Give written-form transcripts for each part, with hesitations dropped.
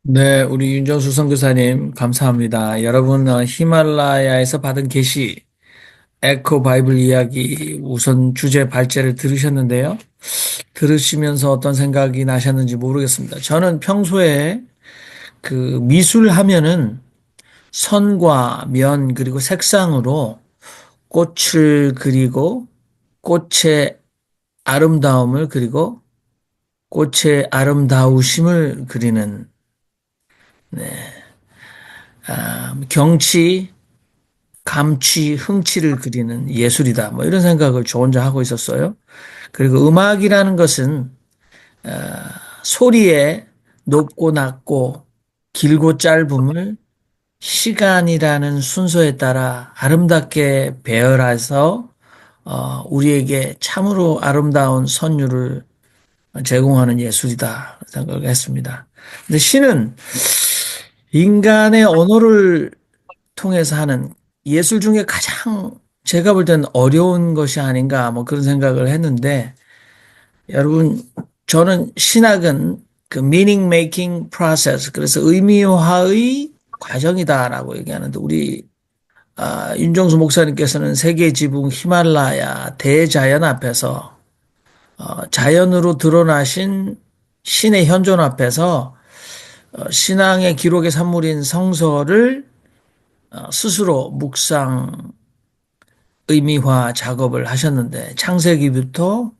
네, 우리 윤정수 선교사님, 감사합니다. 여러분, 히말라야에서 받은 계시, 에코 바이블 이야기 우선 주제 발제를 들으셨는데요. 들으시면서 어떤 생각이 나셨는지 모르겠습니다. 저는 평소에 그 미술 하면은 선과 면 그리고 색상으로 꽃을 그리고 꽃의 아름다움을 그리고 꽃의 아름다우심을 그리는 경치, 감취, 흥취를 그리는 예술이다. 뭐 이런 생각을 저 혼자 하고 있었어요. 그리고 음악이라는 것은 소리의 높고 낮고 길고 짧음을 시간이라는 순서에 따라 아름답게 배열해서 우리에게 참으로 아름다운 선율을 제공하는 예술이다 생각을 했습니다. 근데 시는 인간의 언어를 통해서 하는 예술 중에 가장 제가 볼 때는 어려운 것이 아닌가 뭐 그런 생각을 했는데 여러분 저는 신학은 그 meaning making process 그래서 의미화의 과정이다라고 얘기하는데 우리 윤정수 목사님께서는 세계 지붕 히말라야 대자연 앞에서 자연으로 드러나신 신의 현존 앞에서 신앙의 기록의 산물인 성서를 스스로 묵상 의미화 작업을 하셨는데 창세기부터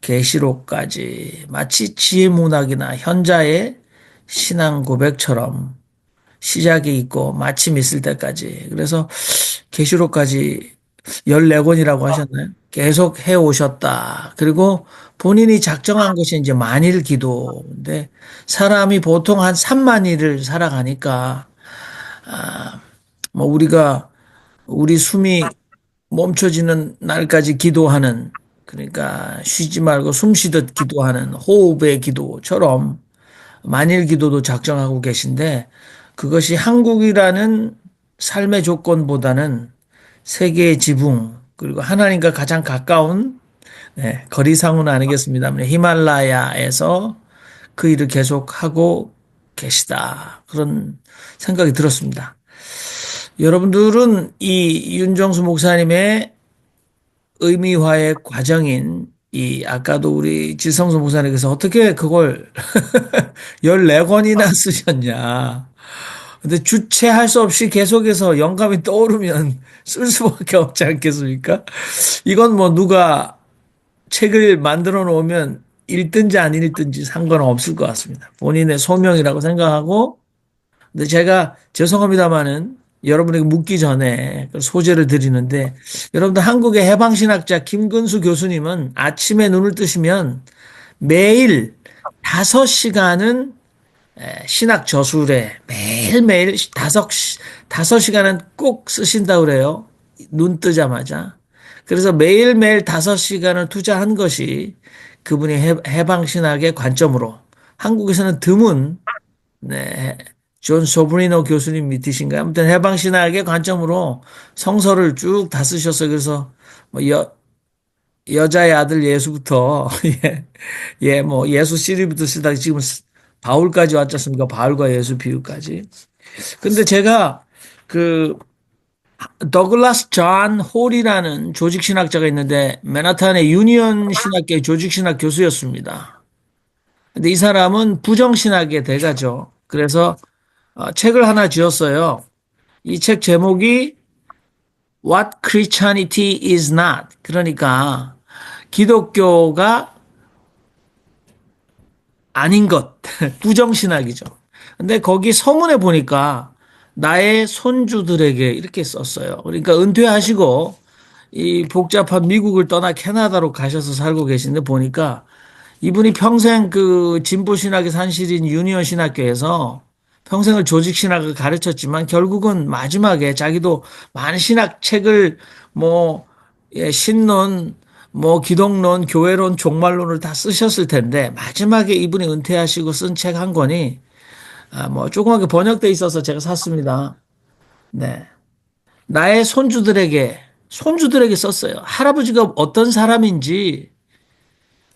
계시록까지 마치 지혜문학이나 현자의 신앙 고백처럼 시작이 있고 마침이 있을 때까지 그래서 계시록까지 14권이라고 하셨나요? 계속 해 오셨다. 그리고 본인이 작정한 것이 이제 만일 기도인데 사람이 보통 한 3만 일을 살아가니까 뭐 우리가 우리 숨이 멈춰지는 날까지 기도하는 그러니까 쉬지 말고 숨 쉬듯 기도하는 호흡의 기도처럼 만일 기도도 작정하고 계신데 그것이 한국이라는 삶의 조건보다는 세계의 지붕 그리고 하나님과 가장 가까운 거리상은 아니겠습니다만 히말라야에서 그 일을 계속하고 계시다. 그런 생각이 들었습니다. 여러분들은 이 윤정수 목사님의 의미화의 과정인 이 아까도 우리 지성수 목사님께서 어떻게 그걸 14권이나 쓰셨냐. 근데 주체할 수 없이 계속해서 영감이 떠오르면 쓸 수밖에 없지 않겠습니까? 이건 뭐 누가 책을 만들어 놓으면 읽든지 안 읽든지 상관은 없을 것 같습니다. 본인의 소명이라고 생각하고 근데 제가 죄송합니다마는 여러분에게 묻기 전에 그 소재를 드리는데 여러분들 한국의 해방신학자 김근수 교수님은 아침에 눈을 뜨시면 매일 5시간은 신학 저술에 매일매일 다섯 시간은 꼭 쓰신다고 그래요. 눈 뜨자마자. 그래서 매일매일 5시간을 투자한 것이 그분이 해방신학의 관점으로 한국에서는 드문 네. 존 소브리노 교수님 밑이신가요? 아무튼 해방신학의 관점으로 성서를 쭉 다 쓰셨어요. 그래서 뭐 여자의 아들 예수부터 뭐 예수 시리부터 쓰다가 지금 바울까지 왔지 않습니까? 바울과 예수 비유까지. 근데 제가 그 더글라스 존 홀이라는 조직신학자가 있는데 맨하탄의 유니언 신학계 조직신학 교수였습니다. 근데 이 사람은 부정신학의 대가죠. 그래서 책을 하나 지었어요. 이 책 제목이 What Christianity is Not. 그러니까 기독교가 아닌 것, 부정신학이죠. 근데 거기 서문에 보니까 나의 손주들에게 이렇게 썼어요. 그러니까 은퇴하시고 이 복잡한 미국을 떠나 캐나다로 가셔서 살고 계신데 보니까 이분이 평생 그 진보신학의 산실인 유니언 신학교에서 평생을 조직신학을 가르쳤지만 결국은 마지막에 자기도 많은 신학 책을 뭐 신론, 뭐 기독론, 교회론, 종말론을 다 쓰셨을 텐데 마지막에 이분이 은퇴하시고 쓴 책 한 권이 뭐 조그맣게 번역돼 있어서 제가 샀습니다. 네. 나의 손주들에게 썼어요. 할아버지가 어떤 사람인지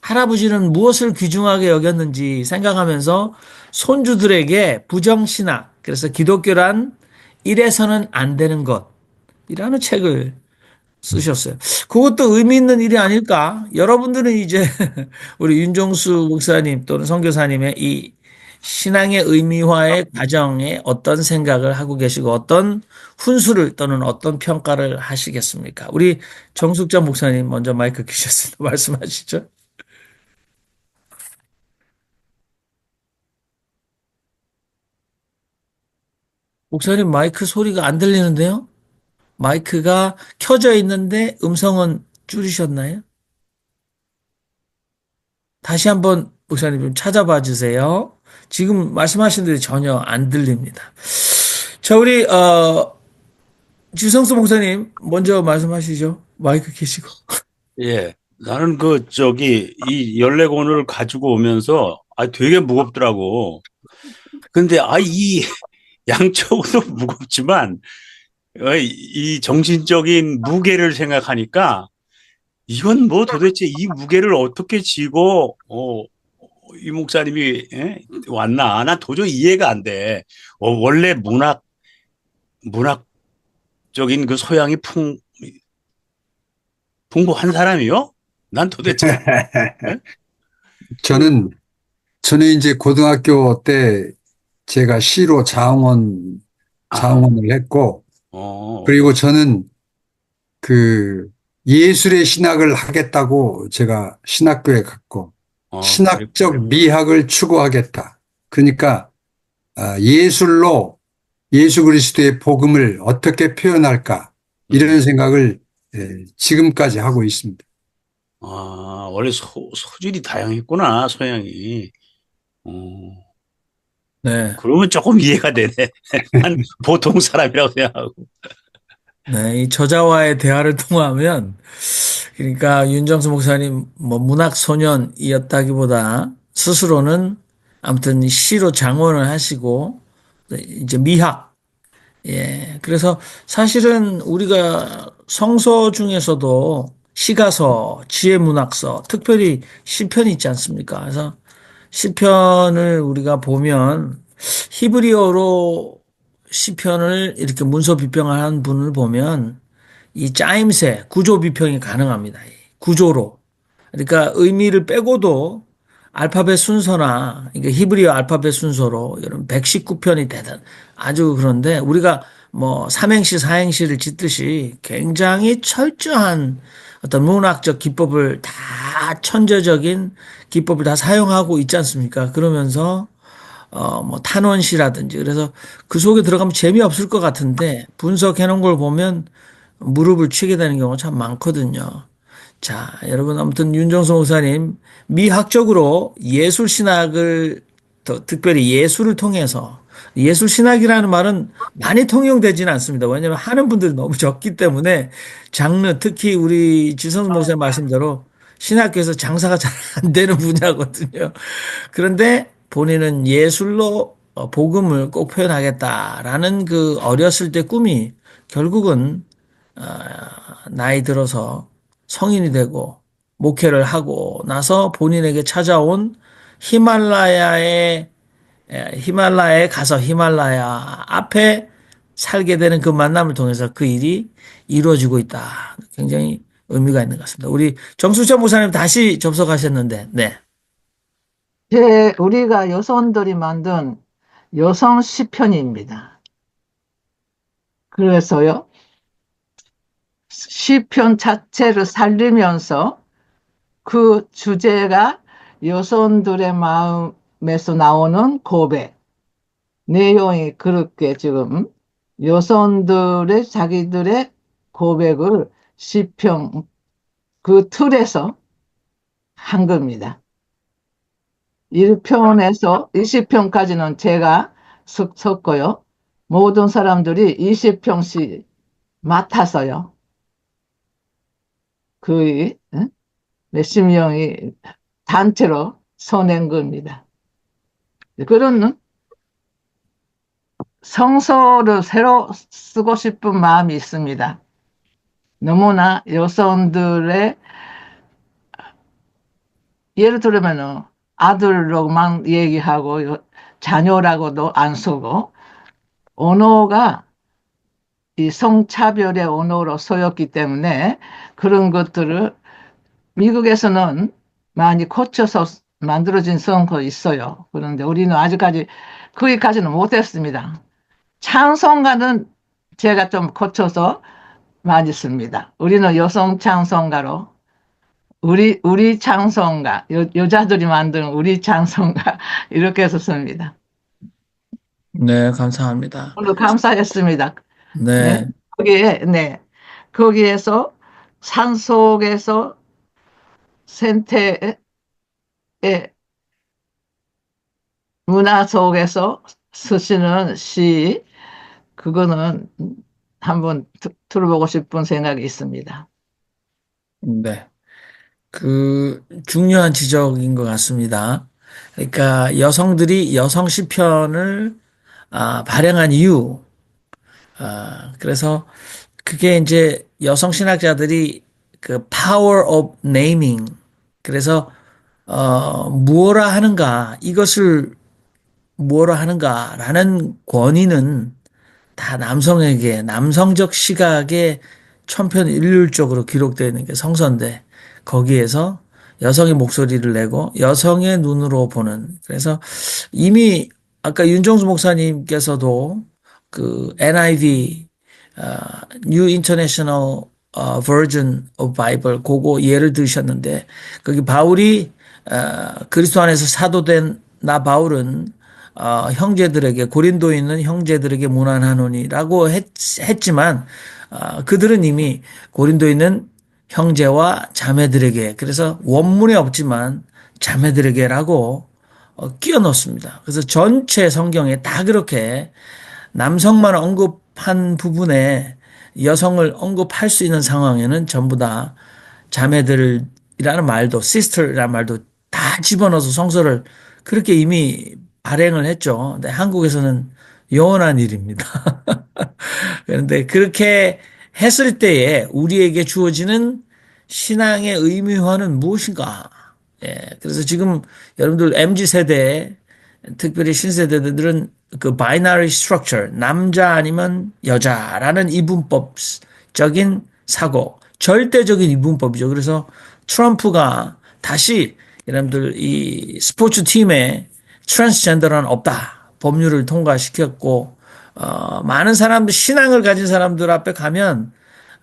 할아버지는 무엇을 귀중하게 여겼는지 생각하면서 손주들에게 부정신학, 그래서 기독교란 이래서는 안 되는 것이라는 책을 쓰셨어요. 그것도 의미 있는 일이 아닐까? 여러분들은 이제 우리 윤종수 목사님 또는 선교사님의 이 신앙의 의미화의 과정에 어떤 생각을 하고 계시고 어떤 훈수를 또는 어떤 평가를 하시겠습니까? 우리 정숙자 목사님 먼저 마이크 켜셨습니다. 말씀하시죠. 목사님 마이크 소리가 안 들리는데요? 마이크가 켜져 있는데 음성은 줄이셨나요? 다시 한번 목사님 좀 찾아봐 주세요. 지금 말씀하신 대로 전혀 안 들립니다. 자, 우리 지성수 목사님 먼저 말씀하시죠. 마이크 켜시고. 예. 나는 이 14권을 가지고 오면서, 되게 무겁더라고. 근데, 이 양쪽으로 무겁지만, 이 정신적인 무게를 생각하니까, 이건 뭐 도대체 이 무게를 어떻게 지고, 이 목사님이, 왔나? 난 도저히 이해가 안 돼. 원래 문학적인 그 소양이 풍부한 사람이요? 난 도대체, 예? 저는, 저는 이제 고등학교 때 제가 시로 아, 장원을 했고, 어, 그리고 저는 그 예술의 신학을 하겠다고 제가 신학교에 갔고, 신학적 그랬군요. 미학을 추구하겠다. 그러니까 예술로 예수 그리스도의 복음을 어떻게 표현할까, 이런 음. 생각을 지금까지 하고 있습니다. 원래 소질이 다양했구나, 소양이. 어, 네. 그러면 조금 이해가 되네. 한 보통 사람이라고 생각하고. 네. 이 저자와의 대화를 통하면 그러니까 윤정수 목사님 뭐 문학 소년이었다기보다 스스로는 아무튼 시로 장원을 하시고 이제 미학 예. 그래서 사실은 우리가 성서 중에서도 시가서, 지혜문학서, 특별히 시편이 있지 않습니까? 그래서 시편을 우리가 보면 히브리어로 시편을 이렇게 문서 비평을 하는 분을 보면 이 짜임새, 구조 비평이 가능합니다. 이 구조로. 그러니까 의미를 빼고도 알파벳 순서나 그러니까 히브리어 알파벳 순서로 이런 119편이 되든 아주 그런데 우리가 뭐 삼행시 사행시를 짓듯이 굉장히 철저한 어떤 문학적 기법을 다 천재적인 기법을 다 사용하고 있지 않습니까? 그러면서 뭐 탄원시라든지 그래서 그 속에 들어가면 재미없을 것 같은데 분석해 놓은 걸 보면 무릎을 치게 되는 경우가 참 많거든요. 자, 여러분 아무튼 윤정수 목사님 미학적으로 예술 신학을 특별히 예술을 통해서 예술 신학이라는 말은 많이 통용되지는 않습니다. 왜냐하면 하는 분들이 너무 적기 때문에 장르 특히 우리 지성수 목사님 말씀대로 신학교에서 장사가 잘 안 되는 분야거든요. 그런데 본인은 예술로 복음을 꼭 표현하겠다라는 그 어렸을 때 꿈이 결국은 나이 들어서 성인이 되고 목회를 하고 나서 본인에게 찾아온 히말라야에 히말라야에 가서 히말라야 앞에 살게 되는 그 만남을 통해서 그 일이 이루어지고 있다. 굉장히 의미가 있는 것 같습니다. 우리 정수철 목사님 다시 접속하셨는데, 네. 우리가 여성들이 만든 여성 시편입니다. 그래서요, 시편 자체를 살리면서 그 주제가 여성들의 마음에서 나오는 고백, 내용이 그렇게 지금 여성들의 자기들의 고백을 시편 그 틀에서 한 겁니다. 1편에서 20편까지는 제가 섞고요. 모든 사람들이 20편씩 맡아서요. 그 몇십 명이 단체로 써낸 겁니다. 그런 성서를 새로 쓰고 싶은 마음이 있습니다. 너무나 여성들의 예를 들면은 아들로만 얘기하고 자녀라고도 안 쓰고 언어가 이 성차별의 언어로 쓰였기 때문에 그런 것들을 미국에서는 많이 고쳐서 만들어진 성도 있어요. 그런데 우리는 아직까지 거기까지는 못했습니다. 찬송가는 제가 좀 고쳐서 많이 씁니다. 우리는 여성 찬송가로 우리 찬송가, 여자들이 만든 우리 찬송가 이렇게 해서 씁니다. 네, 감사합니다. 오늘 감사했습니다. 네. 네, 네. 거기에서 산속에서 생태의 문화 속에서 쓰시는 시, 그거는 한번 들어보고 싶은 생각이 있습니다. 네. 그 중요한 지적인 것 같습니다. 그러니까 여성들이 여성 시편을 발행한 이유, 그래서 그게 이제 여성 신학자들이 그 power of naming, 그래서 무엇라 하는가, 이것을 무엇라 하는가라는 권위는 다 남성에게, 남성적 시각에 천편일률적으로 기록되어 있는 게 성서인데, 거기에서 여성의 목소리를 내고 여성의 눈으로 보는, 그래서 이미 아까 윤정수 목사님께서도 그 NIV New International Version of Bible 그거 예를 들으셨는데, 거기 바울이 그리스도 안에서 사도된 나 바울은 형제들에게, 고린도에 있는 형제들에게 문안하노니라고 했지만 그들은 이미 고린도에 있는 형제와 자매들에게, 그래서 원문에 없지만 자매들에게라고 끼워 넣습니다. 그래서 전체 성경에 다 그렇게 남성만 언급한 부분에 여성을 언급할 수 있는 상황에는 전부 다 자매들이라는 말도, sister이라는 말도 다 집어넣어서 성서를 그렇게 이미 발행을 했죠. 근데 한국에서는 영원한 일입니다. 그런데 그렇게 했을 때에 우리에게 주어지는 신앙의 의미화는 무엇인가? 예, 그래서 지금 여러분들 MZ 세대, 특별히 신세대들은 그 바이너리 스트럭처, 남자 아니면 여자라는 이분법적인 사고, 절대적인 이분법이죠. 그래서 트럼프가 다시 여러분들 이 스포츠 팀에 트랜스젠더는 없다 법률을 통과시켰고, 많은 사람들, 신앙을 가진 사람들 앞에 가면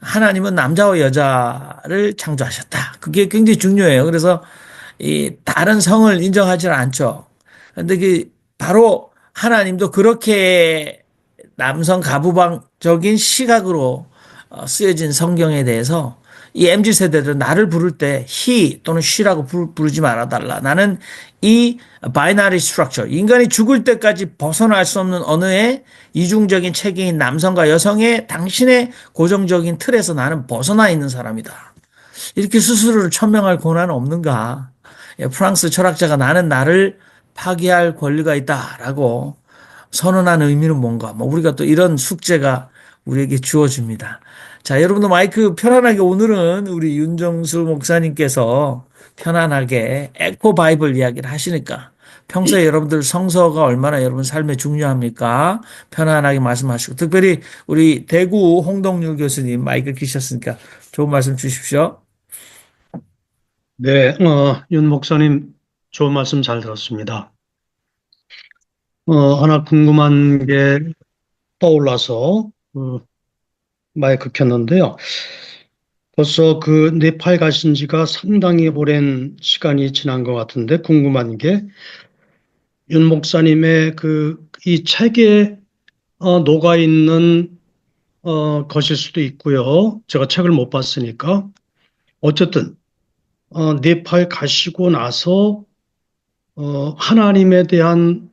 하나님은 남자와 여자를 창조하셨다. 그게 굉장히 중요해요. 그래서 이 다른 성을 인정하지 않죠. 근데 그 바로 하나님도 그렇게 남성 가부장적인 시각으로 쓰여진 성경에 대해서 이 MZ 세대들은 나를 부를 때 he 또는 she라고 부르지 말아달라. 나는 이 바이너리 스트럭처, 인간이 죽을 때까지 벗어날 수 없는 언어의 이중적인 체계인 남성과 여성의 당신의 고정적인 틀에서 나는 벗어나 있는 사람이다. 이렇게 스스로를 천명할 권한은 없는가? 예, 프랑스 철학자가 나는 나를 파괴할 권리가 있다라고 선언한 의미는 뭔가? 뭐 우리가 또 이런 숙제가 우리에게 주어집니다. 자, 여러분도 마이크 편안하게, 오늘은 우리 윤정수 목사님께서 편안하게 에코 바이블 이야기를 하시니까 평소에 여러분들 성서가 얼마나 여러분 삶에 중요합니까? 편안하게 말씀하시고, 특별히 우리 대구 홍동률 교수님 마이크 키셨으니까 좋은 말씀 주십시오. 네, 윤 목사님 좋은 말씀 잘 들었습니다. 하나 궁금한 게 떠올라서 마이크 켰는데요. 벌써 그 네팔 가신 지가 상당히 오랜 시간이 지난 것 같은데 궁금한 게 윤 목사님의 이 책에 녹아 있는 것일 수도 있고요. 제가 책을 못 봤으니까. 어쨌든 네팔 가시고 나서 하나님에 대한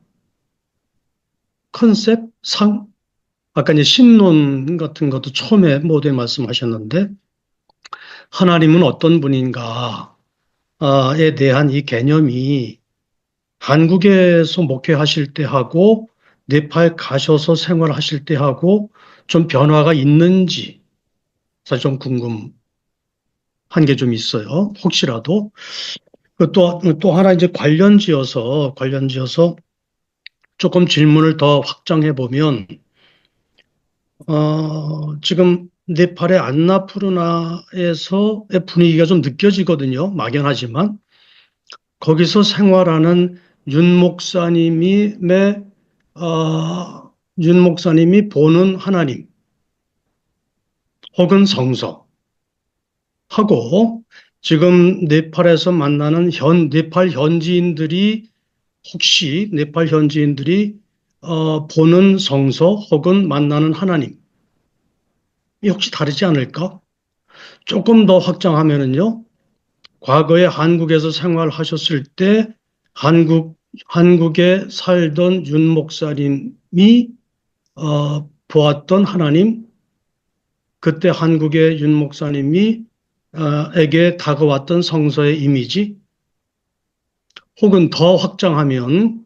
컨셉, 아까 이제 신론 같은 것도 처음에 모두에 말씀하셨는데, 하나님은 어떤 분인가에 대한 이 개념이 한국에서 목회하실 때 하고, 네팔 가셔서 생활하실 때 하고, 좀 변화가 있는지, 사실 좀 궁금한 게 좀 있어요. 혹시라도. 또 하나 이제 관련지어서 조금 질문을 더 확장해 보면, 지금 네팔의 안나푸르나에서의 분위기가 좀 느껴지거든요. 막연하지만. 거기서 생활하는 윤 윤 목사님이 보는 하나님 혹은 성서 하고 지금 네팔에서 만나는 네팔 현지인들이 혹시 네팔 현지인들이 보는 성서 혹은 만나는 하나님이 혹시 다르지 않을까? 조금 더 확장하면은요. 과거에 한국에서 생활하셨을 때 한국에 살던 윤 목사님이 보았던 하나님, 그때 한국의 윤 목사님이 에게 다가왔던 성서의 이미지, 혹은 더 확장하면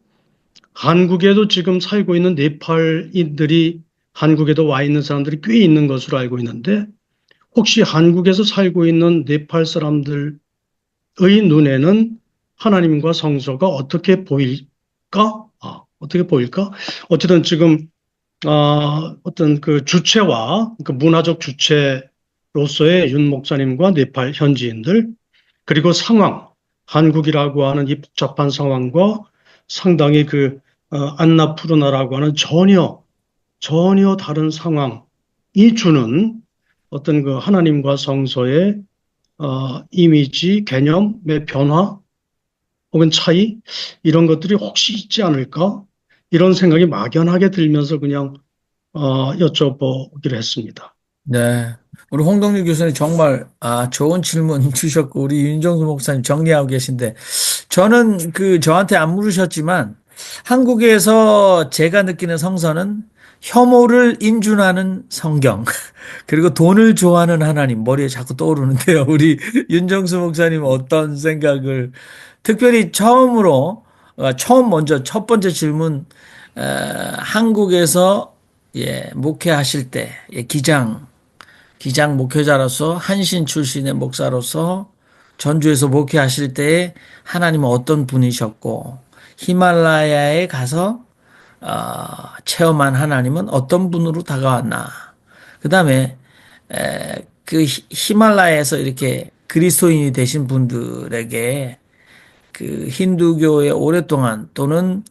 한국에도 지금 살고 있는 네팔인들이 한국에도 와 있는 사람들이 꽤 있는 것으로 알고 있는데 혹시 한국에서 살고 있는 네팔 사람들의 눈에는 하나님과 성서가 어떻게 보일까? 어떻게 보일까? 어쨌든 지금 어떤 그 주체와 그 문화적 주체로서의 윤 목사님과 네팔 현지인들 그리고 상황, 한국이라고 하는 이 복잡한 상황과 상당히 안나푸르나라고 하는 전혀 다른 상황이 주는 어떤 그 하나님과 성서의 이미지, 개념의 변화 혹은 차이 이런 것들이 혹시 있지 않을까? 이런 생각이 막연하게 들면서 그냥 여쭤보기로 했습니다. 네. 우리 홍동률 교수님 정말 좋은 질문 주셨고 우리 윤정수 목사님 정리하고 계신데 저는 저한테 안 물으셨지만 한국에서 제가 느끼는 성서는 혐오를 인준하는 성경 그리고 돈을 좋아하는 하나님 머리에 자꾸 떠오르는데요. 우리 윤정수 목사님 어떤 생각을 특별히 처음 먼저 첫 번째 질문 한국에서 목회하실 때 기장 목회자로서 한신 출신의 목사로서 전주에서 목회하실 때에 하나님은 어떤 분이셨고 히말라야에 가서 체험한 하나님은 어떤 분으로 다가왔나. 그다음에 히말라야에서 이렇게 그리스도인이 되신 분들에게 그 힌두교에 오랫동안 또는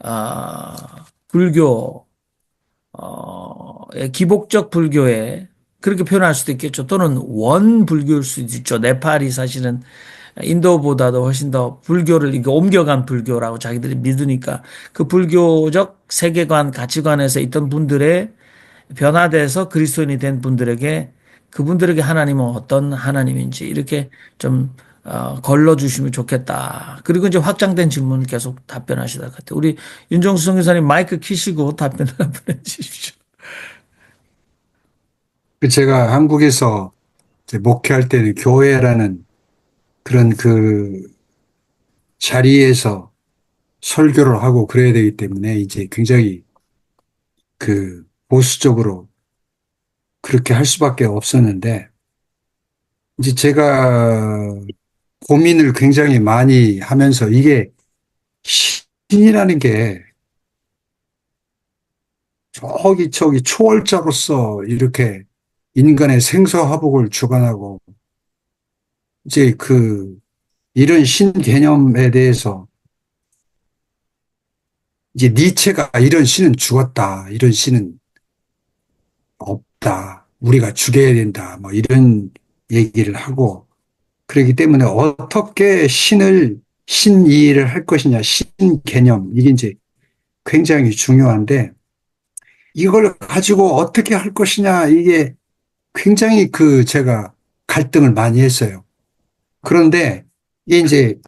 어, 불교 기복적 불교에 그렇게 표현할 수도 있겠죠. 또는 원 불교일 수도 있죠. 네팔이 사실은 인도보다도 훨씬 더 불교를 이게 옮겨간 불교라고 자기들이 믿으니까 그 불교적 세계관, 가치관에서 있던 분들의 변화돼서 그리스도인이 된 분들에게 그분들에게 하나님은 어떤 하나님인지 이렇게 좀 걸러주시면 좋겠다. 그리고 이제 확장된 질문을 계속 답변하시다 같아요. 우리 윤정수 선교사님 마이크 키시고 답변을 한번 해주십시오. 제가 한국에서 이제 목회할 때는 교회라는 그런 자리에서 설교를 하고 그래야 되기 때문에 이제 굉장히 보수적으로 그렇게 할 수밖에 없었는데 이제 제가 고민을 굉장히 많이 하면서 이게 신이라는 게 저기 초월자로서 이렇게 인간의 생사화복을 주관하고 이제 이런 신 개념에 대해서 이제 니체가 이런 신은 죽었다. 이런 신은 없다. 우리가 죽여야 된다. 뭐 이런 얘기를 하고 그렇기 때문에 어떻게 신이해를 할 것이냐, 신 개념, 이게 이제 굉장히 중요한데 이걸 가지고 어떻게 할 것이냐, 이게 굉장히 제가 갈등을 많이 했어요. 그런데 이게 이제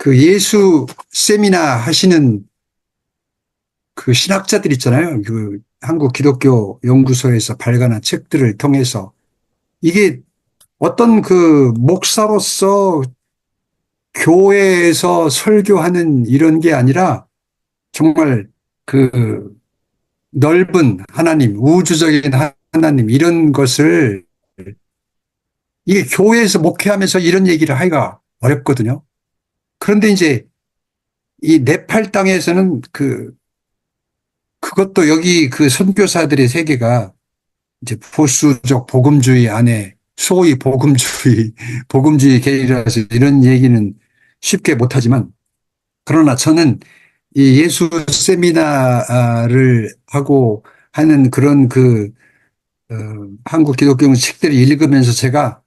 예수 세미나 하시는 신학자들 있잖아요. 한국 기독교 연구소에서 발간한 책들을 통해서 이게 어떤 목사로서 교회에서 설교하는 이런 게 아니라 정말 넓은 하나님, 우주적인 하나님 이런 것을 이게 교회에서 목회하면서 이런 얘기를 하기가 어렵거든요. 그런데 이제 이 네팔 땅에서는 그것도 여기 그 선교사들의 세계가 이제 보수적 복음주의 안에 소위 복음주의 계열이라서 이런 얘기는 쉽게 못하지만, 그러나 저는 이 예수 세미나를 하고 하는 그런 한국 기독교 책들을 읽으면서 제가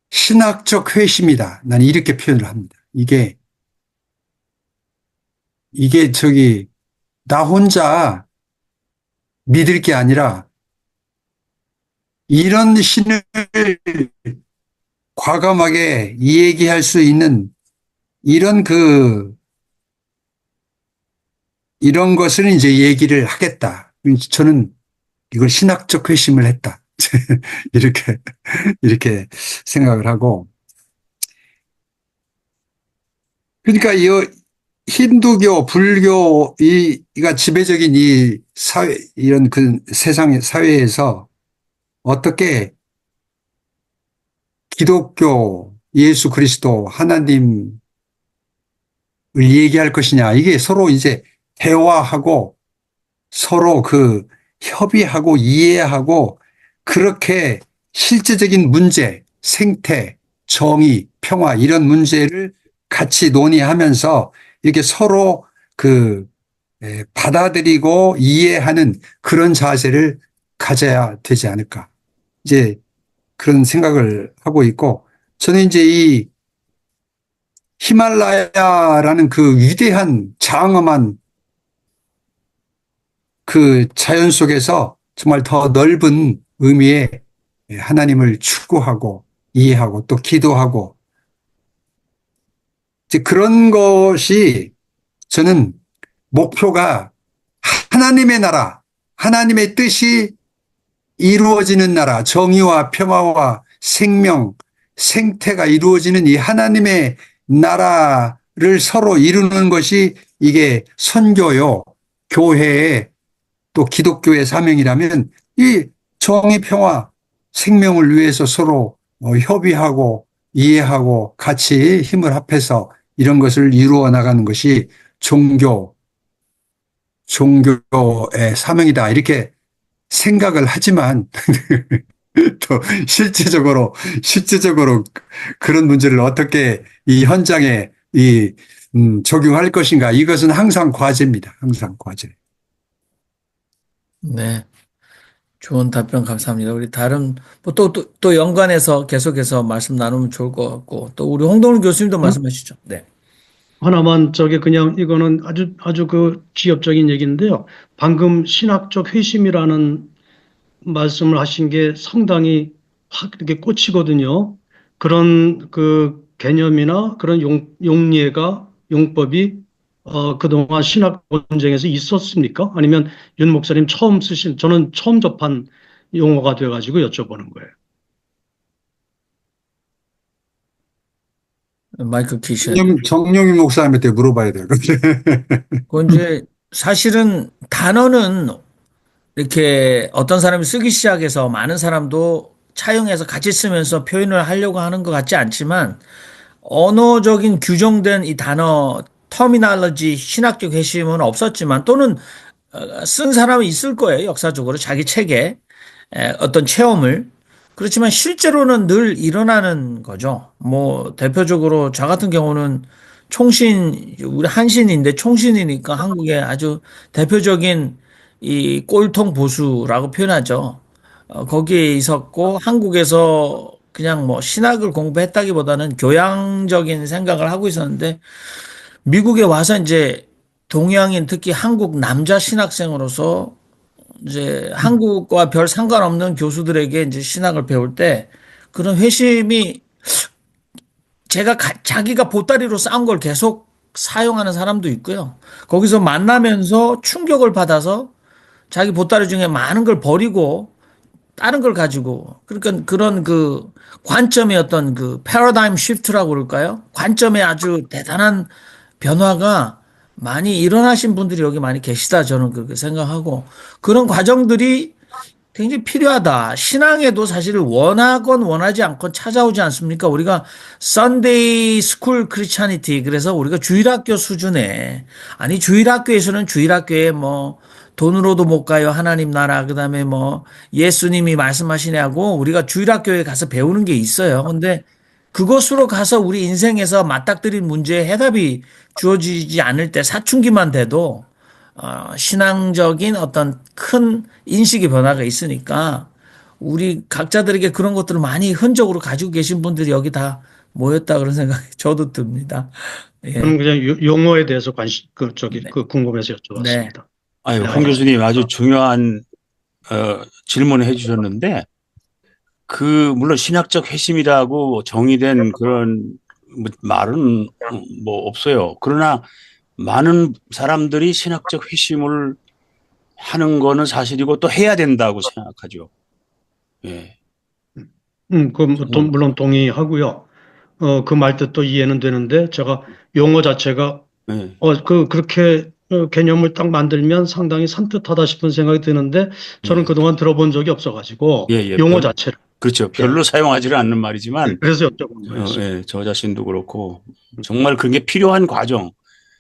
신학적 회심이다, 나는 이렇게 표현을 합니다. 이게 나 혼자 믿을 게 아니라 이런 신을 과감하게 얘기할 수 있는 이런 이런 것을 이제 얘기를 하겠다. 저는 이걸 신학적 회심을 했다. 이렇게 생각을 하고. 그러니까 이 힌두교, 불교가 지배적인 이 사회, 이런 세상의 사회에서 어떻게 기독교, 예수 그리스도, 하나님을 얘기할 것이냐. 이게 서로 이제 대화하고 서로 협의하고 이해하고 그렇게 실제적인 문제, 생태, 정의, 평화 이런 문제를 같이 논의하면서 이렇게 서로 받아들이고 이해하는 그런 자세를 가져야 되지 않을까. 이제 그런 생각을 하고 있고, 저는 이제 이 히말라야라는 그 위대한 장엄한 그 자연 속에서 정말 더 넓은 의미의 하나님을 추구하고 이해하고 또 기도하고, 이제 그런 것이 저는 목표가 하나님의 나라, 하나님의 뜻이 이루어지는 나라, 정의와 평화와 생명, 생태가 이루어지는 이 하나님의 나라를 서로 이루는 것이 이게 선교요, 교회의 또 기독교의 사명이라면 이 정의, 평화, 생명을 위해서 서로 협의하고 이해하고 같이 힘을 합해서 이런 것을 이루어 나가는 것이 종교의 사명이다. 이렇게 생각을 하지만 또 실제적으로 그런 문제를 어떻게 이 현장에 적용할 것인가. 이것은 항상 과제입니다. 항상 과제. 네. 좋은 답변 감사합니다. 우리 다른, 뭐 또 연관해서 계속해서 말씀 나누면 좋을 것 같고, 또 우리 홍동훈 교수님도 말씀하시죠. 네. 하나만 그냥 이거는 아주 지엽적인 얘기인데요. 방금 신학적 회심이라는 말씀을 하신 게 상당히 확 이렇게 꽂히거든요. 그런 개념이나 그런 용례가, 용법이 그동안 신학 논쟁에서 있었습니까? 아니면 윤 목사님 저는 처음 접한 용어가 돼가지고 여쭤보는 거예요. 마이크 키셔야 정영희 목사님한테 물어봐야 되거든요. 그 이제 사실은 단어는 이렇게 어떤 사람이 쓰기 시작해서 많은 사람도 차용해서 같이 쓰면서 표현을 하려고 하는 것 같지 않지만 언어적인 규정된 이 단어 터미널로지 신학적 회심은 없었지만 또는 쓴 사람은 있을 거예요. 역사적으로 자기 책에 어떤 체험을. 그렇지만 실제로는 늘 일어나는 거죠. 뭐 대표적으로 저 같은 경우는 우리 한신인데 총신이니까 한국의 아주 대표적인 이 꼴통 보수라고 표현하죠. 거기에 있었고 한국에서 그냥 뭐 신학을 공부했다기보다는 교양적인 생각을 하고 있었는데 미국에 와서 이제 동양인 특히 한국 남자 신학생으로서 이제 한국과 별 상관없는 교수들에게 이제 신학을 배울 때 그런 회심이 자기가 보따리로 쌓은 걸 계속 사용하는 사람도 있고요. 거기서 만나면서 충격을 받아서 자기 보따리 중에 많은 걸 버리고 다른 걸 가지고 그러니까 그런 관점의 어떤 패러다임 시프트라고 그럴까요? 관점의 아주 대단한 변화가 많이 일어나신 분들이 여기 많이 계시다 저는 그렇게 생각하고 그런 과정들이 굉장히 필요하다. 신앙에도 사실 원하건 원하지 않건 찾아오지 않습니까? 우리가 Sunday School Christianity 그래서 우리가 주일학교 수준에 아니 주일학교에서는 주일학교에 뭐 돈으로도 못 가요. 하나님 나라 그다음에 뭐 예수님이 말씀하시냐고 우리가 주일학교에 가서 배우는 게 있어요. 근데 그것으로 가서 우리 인생에서 맞닥뜨린 문제의 해답이 주어지지 않을 때 사춘기만 돼도 신앙적인 어떤 큰 인식의 변화가 있으니까 우리 각자들에게 그런 것들을 많이 흔적으로 가지고 계신 분들이 여기 다 모였다 그런 생각이 저도 듭니다. 예. 저는 그냥 용어에 대해서 네. 궁금해서 네. 여쭤봤습니다. 아유, 황 교수님 아주 중요한 질문을 해주셨는데, 물론 신학적 회심이라고 정의된 그런 말은 뭐 없어요. 그러나 많은 사람들이 신학적 회심을 하는 거는 사실이고 또 해야 된다고 생각하죠. 예. 물론 동의하고요. 그 말뜻도 이해는 되는데, 제가 용어 자체가, 예. 그렇게 개념을 딱 만들면 상당히 산뜻하다 싶은 생각이 드는데, 저는 예. 그동안 들어본 적이 없어가지고, 예, 예. 용어 자체를. 그렇죠. 별로 사용하지를 않는 말이지만, 그래서 여쭤본 거였습니다. 예, 저 자신도 그렇고, 정말 그게 필요한 과정.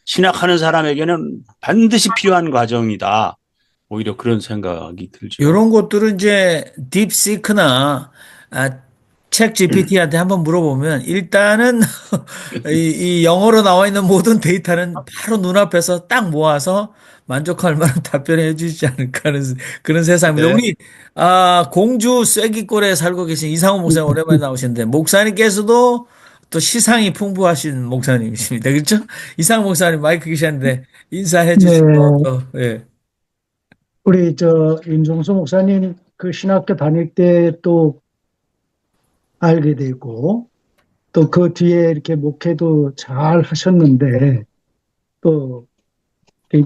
신학하는 사람에게는 반드시 필요한 과정이다. 오히려 그런 생각이 들죠. 이런 것들은 이제 딥시크나 책 GPT한테 한번 물어보면 일단은 이 영어로 나와 있는 모든 데이터는 바로 눈앞에서 딱 모아서 만족할 만한 답변을 해주지 않을까 하는 그런 세상입니다. 네. 우리 공주 쐐기골에 살고 계신 이상호 목사님 오랜만에 나오셨는데 목사님께서도 또 시상이 풍부하신 목사님이십니다. 그렇죠? 이상호 목사님 마이크 계셨는데 인사해 주시고 네, 또 예. 우리 윤종수 목사님 그 신학교 다닐 때 또 알게 되고 또 그 뒤에 이렇게 목회도 잘 하셨는데 또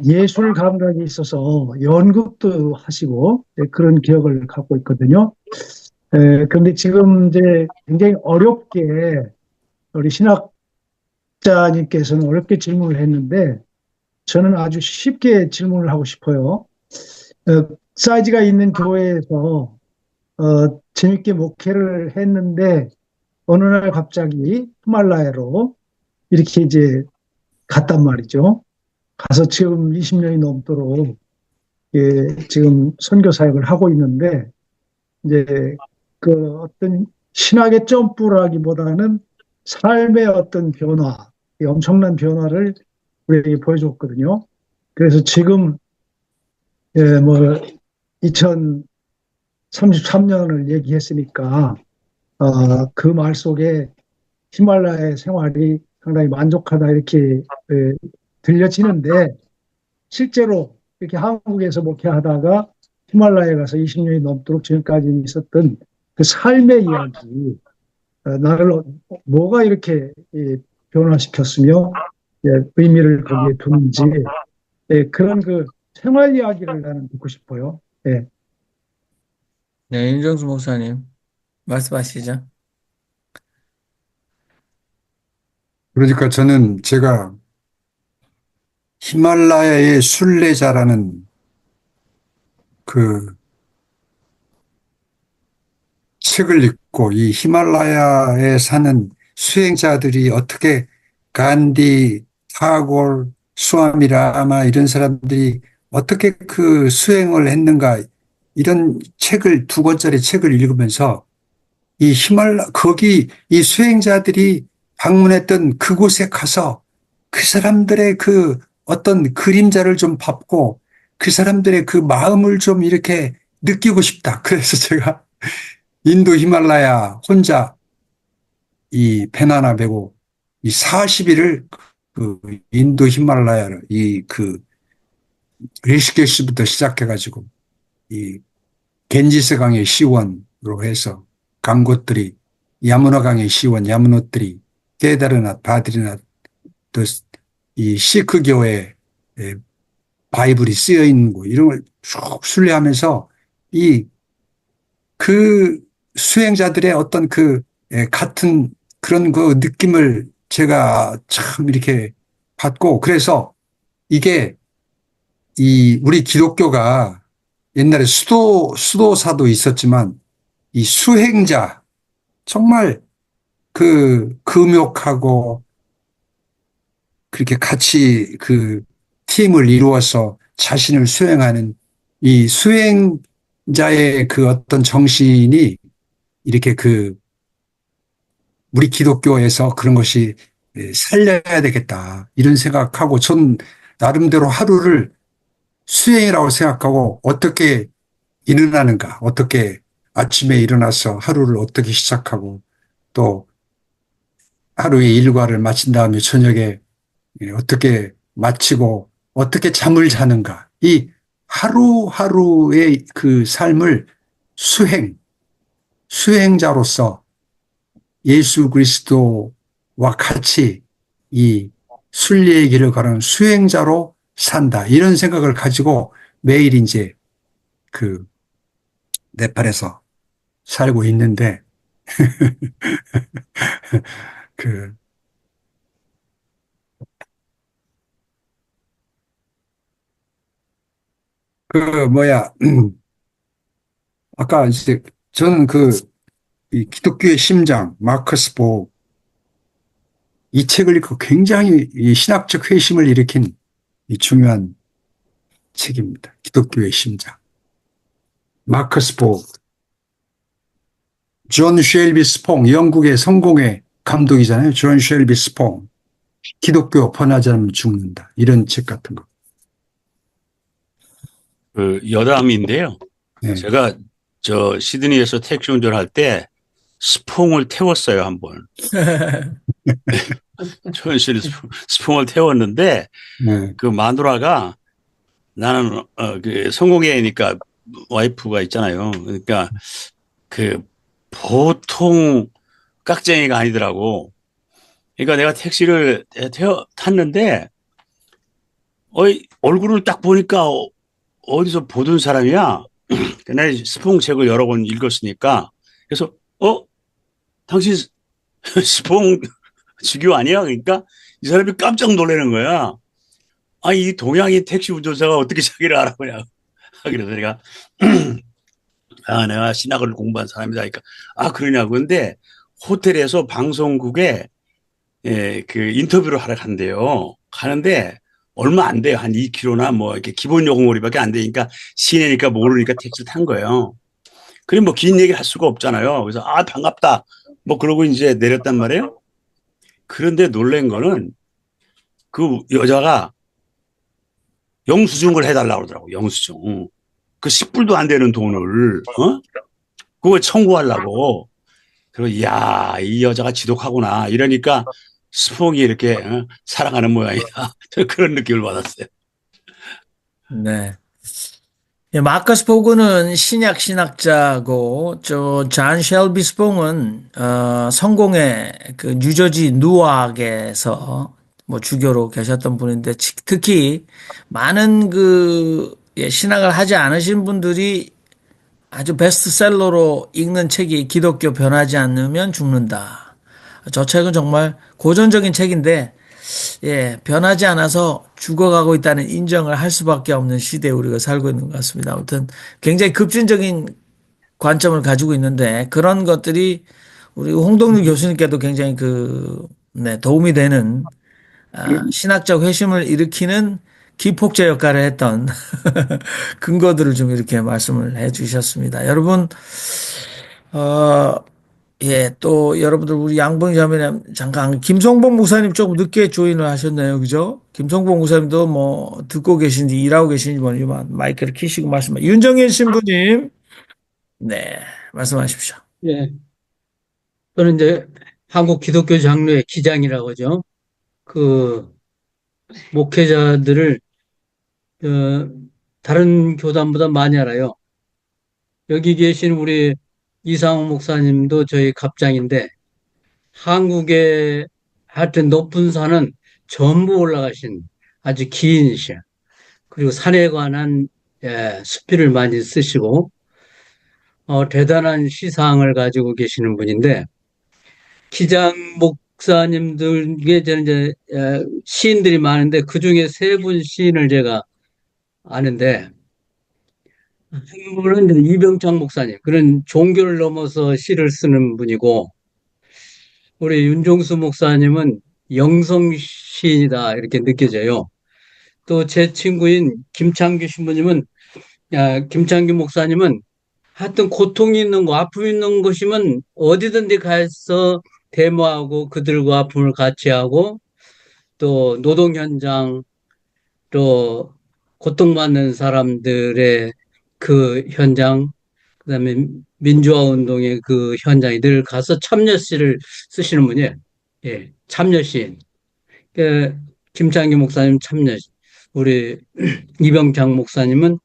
예술 감각이 있어서 연극도 하시고 그런 기억을 갖고 있거든요. 그런데 지금 이제 굉장히 어렵게 우리 신학자님께서는 어렵게 질문을 했는데 저는 아주 쉽게 질문을 하고 싶어요. 사이즈가 있는 교회에서 재밌게 목회를 했는데 어느 날 갑자기 히말라야로 이렇게 이제 갔단 말이죠. 가서 지금 20년이 넘도록 지금 선교 사역을 하고 있는데 이제 그 어떤 신학의 점프라기보다는 삶의 어떤 변화, 엄청난 변화를 우리에게 보여줬거든요. 그래서 지금 뭐 2033년을 얘기했으니까 그 말 속에 히말라야의 생활이 상당히 만족하다 이렇게 들려지는데 실제로 이렇게 한국에서 목회하다가 히말라야에 가서 20년이 넘도록 지금까지 있었던 그 삶의 이야기, 나를 뭐가 이렇게 변화시켰으며 의미를 거기에 두는지 그런 그 생활 이야기를 나는 듣고 싶어요. 예. 네, 윤정수 목사님 말씀하시죠. 그러니까 저는 제가 히말라야의 순례자라는 그 책을 읽고 이 히말라야에 사는 수행자들이 어떻게 간디, 타골, 수아미 라마 이런 사람들이 어떻게 그 수행을 했는가 이런 책을 두 권짜리 책을 읽으면서 이 거기 이 수행자들이 방문했던 그곳에 가서 그 사람들의 그 어떤 그림자를 좀 밟고 그 사람들의 그 마음을 좀 이렇게 느끼고 싶다. 그래서 제가 인도 히말라야 혼자 이 배나나 메고 이 40일을 그 인도 히말라야를 그 리시케시부터 시작해가지고 이 겐지스 강의 시원으로 해서 간 곳들이 야무나 강의 시원, 야무노들이 케다르낫, 바드리낫 또 이 시크교회 바이블이 쓰여 있는 곳 이런 걸 쭉 순례하면서 그 수행자들의 어떤 같은 그런 그 느낌을 제가 참 이렇게 받고 그래서 이게 우리 기독교가 옛날에 수도사도 있었지만 이 수행자, 정말 그 금욕하고 그렇게 같이 그 팀을 이루어서 자신을 수행하는 이 수행자의 그 어떤 정신이 이렇게 그 우리 기독교에서 그런 것이 살려야 되겠다. 이런 생각하고 전 나름대로 하루를 수행이라고 생각하고 어떻게 일어나는가, 어떻게 아침에 일어나서 하루를 어떻게 시작하고 또 하루의 일과를 마친 다음에 저녁에 어떻게 마치고 어떻게 잠을 자는가. 이 하루하루의 그 삶을 수행자로서 예수 그리스도와 같이 이 순리의 길을 걸은 수행자로 산다. 이런 생각을 가지고 매일 이제 그 네팔에서 살고 있는데 그, 뭐야, 아까 이제 저는 이 기독교의 심장, 마커스 복, 이 책을 읽고 굉장히 이 신학적 회심을 일으킨 이 중요한 책입니다. 기독교의 심장. 마커스 복, 존 쉘비 스퐁, 영국의 성공의 감독이잖아요. 존 쉘비 스퐁. 기독교 번하지 않으면 죽는다. 이런 책 같은 거. 그 여담인데요. 네. 제가 저 시드니에서 택시 운전할 때 스퐁을 태웠어요, 한 번. 천실히 스퐁을 태웠는데 네. 그 마누라가 나는 그 성공회니까 와이프가 있잖아요. 그러니까 그 보통 깍쟁이가 아니더라고. 그러니까 내가 택시를 탔는데 얼굴을 딱 보니까 어디서 보던 사람이야. 내가 스퐁 책을 여러 번 읽었으니까 그래서 당신 스퐁 주교 아니야? 그러니까 이 사람이 깜짝 놀라는 거야. 이 동양인 택시 운전사가 어떻게 자기를 알아보냐고. 그래서 내가 내가 신학을 공부한 사람이다. 그러니까 그러냐고. 근데 호텔에서 방송국에 그 인터뷰를 하러 간대요. 가는데 얼마 안 돼요. 한 2km나 뭐 이렇게 기본 요금거리밖에 안 되니까 시내니까 모르니까 택시를 탄 거예요. 그럼 뭐 긴 얘기 할 수가 없잖아요. 그래서 반갑다. 뭐 그러고 이제 내렸단 말이에요. 그런데 놀란 거는 그 여자가 영수증을 해달라고 그러더라고. 영수증. 그 10불도 안 되는 돈을 그걸 청구하려고. 그리고 이야, 이 여자가 지독하구나. 이러니까 스퐁이 이렇게 사랑하는 모양이다. 그런 느낌을 받았어요. 네. 예, 마커스 포그는 신약 신학자고 존 쉘비 스퐁은 성공의 그 뉴저지 누악에서 뭐 주교로 계셨던 분인데 특히 많은 신학을 하지 않으신 분들이 아주 베스트셀러로 읽는 책이 기독교 변하지 않으면 죽는다. 저 책은 정말 고전적인 책인데 변하지 않아서 죽어가고 있다는 인정을 할 수밖에 없는 시대에 우리가 살고 있는 것 같습니다. 아무튼 굉장히 급진적인 관점을 가지고 있는데 그런 것들이 우리 홍동률 교수님께도 굉장히 도움이 되는 신학적 회심을 일으키는 기폭제 역할을 했던 근거들을 좀 이렇게 말씀을 해 주셨습니다. 여러분, 또 여러분들 우리 양봉 자매님 잠깐 김성봉 목사님 조금 늦게 조인을 하셨네요. 그죠? 김성봉 목사님도 뭐 듣고 계신지 일하고 계신지 모르지만 마이크를 켜시고 말씀하 윤정현 신부님. 네, 말씀하십시오. 예, 저는 이제 한국 기독교 장로회 기장이라고 하죠. 그 목회자들을 어, 다른 교단보다 많이 알아요. 여기 계신 우리 이상호 목사님도 저희 갑장인데 한국의 하여튼 높은 산은 전부 올라가신 아주 기인이셔. 그리고 산에 관한 수필을 많이 쓰시고 대단한 시상을 가지고 계시는 분인데 기장 목사님들께 저는 이제 시인들이 많은데 그 중에 세 분 시인을 제가 아는데 한 분은 이제 이병창 목사님, 그런 종교를 넘어서 시를 쓰는 분이고, 우리 윤종수 목사님은 영성 시인이다 이렇게 느껴져요. 또 제 친구인 김창규 신부님은, 김창규 목사님은 하여튼 고통이 있는 거, 아픔이 있는 곳이면 어디든지 가서 데모하고 그들과 아픔을 같이 하고 또 노동 현장 또 고통받는 사람들의 그 현장, 그다음에 민주화 운동의 그 현장에 늘 가서 참여시를 쓰시는 분이에요. 예, 참여시인. 그 김창규 목사님 참여시, 우리 이병창 목사님은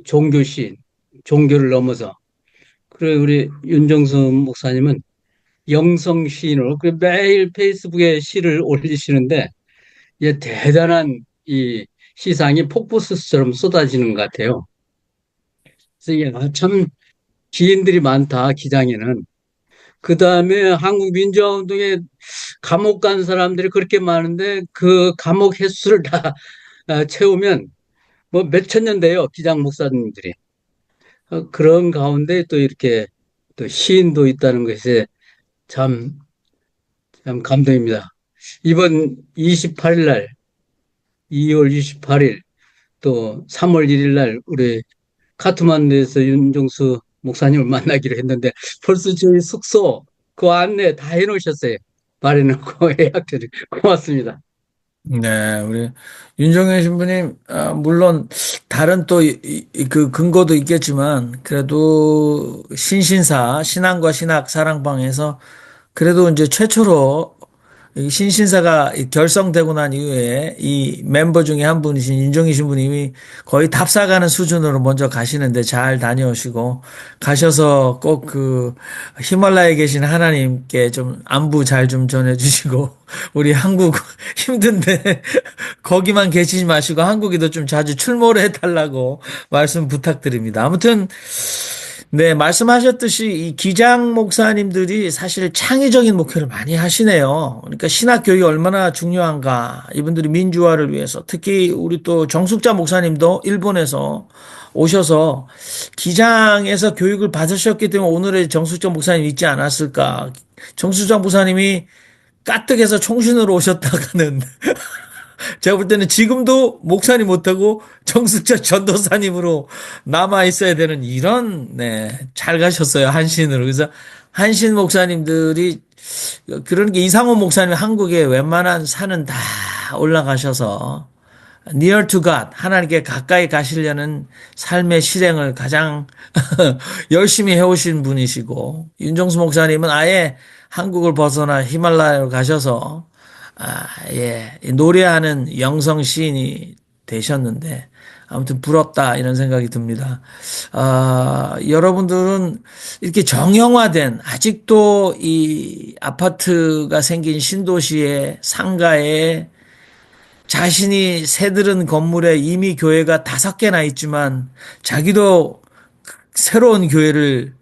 종교시인, 종교를 넘어서. 그리고 우리 윤정수 목사님은 영성 시인으로 그 매일 페이스북에 시를 올리시는데 이게 대단한 이 시상이 폭포수처럼 쏟아지는 것 같아요. 그래서 이게 참 기인들이 많다, 기장에는. 그 다음에 한국 민주화 운동에 감옥 간 사람들이 그렇게 많은데 그 감옥 횟수를 다 채우면 뭐 몇천 년 돼요, 기장 목사님들이. 그런 가운데 또 이렇게 또 시인도 있다는 것이 참, 참 감동입니다. 이번 28일 날, 2월 28일, 또 3월 1일 날 우리 카트만두에서 윤종수 목사님을 만나기로 했는데 벌써 저희 숙소 그 안내 다 해놓으셨어요. 말해놓고 예약들 고맙습니다. 네, 우리 윤정현 신부님, 물론 다른 또 그 근거도 있겠지만 그래도 신신사 신앙과 신학 사랑방에서 그래도 이제 최초로 이 신신사가 결성되고 난 이후에 이 멤버 중에 한 분이신 윤정희 신부님이 거의 답사가는 수준으로 먼저 가시는데 잘 다녀오시고 가셔서 꼭 그 히말라야에 계신 하나님께 좀 안부 잘 좀 전해주시고 우리 한국 힘든데 거기만 계시지 마시고 한국에도 좀 자주 출몰을 해달라고 말씀 부탁드립니다. 아무튼 네, 말씀하셨듯이 이 기장 목사님들이 사실 창의적인 목회를 많이 하시네요. 그러니까 신학 교육이 얼마나 중요한가. 이분들이 민주화를 위해서 특히 우리 또 정숙자 목사님도 일본에서 오셔서 기장에서 교육을 받으셨기 때문에 오늘의 정숙자 목사님 있지 않았을까. 정숙자 목사님이 까뜩해서 총신으로 오셨다가는 제가 볼 때는 지금도 목사님 못하고 정숙자 전도사님으로 남아 있어야 되는 이런, 네, 잘 가셨어요. 한신으로. 그래서 한신 목사님들이 그런 게 이상호 목사님 한국에 웬만한 산은 다 올라가셔서 near to God, 하나님께 가까이 가시려는 삶의 실행을 가장 열심히 해오신 분이시고, 윤정수 목사님은 아예 한국을 벗어나 히말라야로 가셔서 예, 노래하는 영성 시인이 되셨는데 아무튼 부럽다 이런 생각이 듭니다. 여러분들은 이렇게 정형화된 아직도 이 아파트가 생긴 신도시의 상가에 자신이 새들은 건물에 이미 교회가 5개나 있지만 자기도 새로운 교회를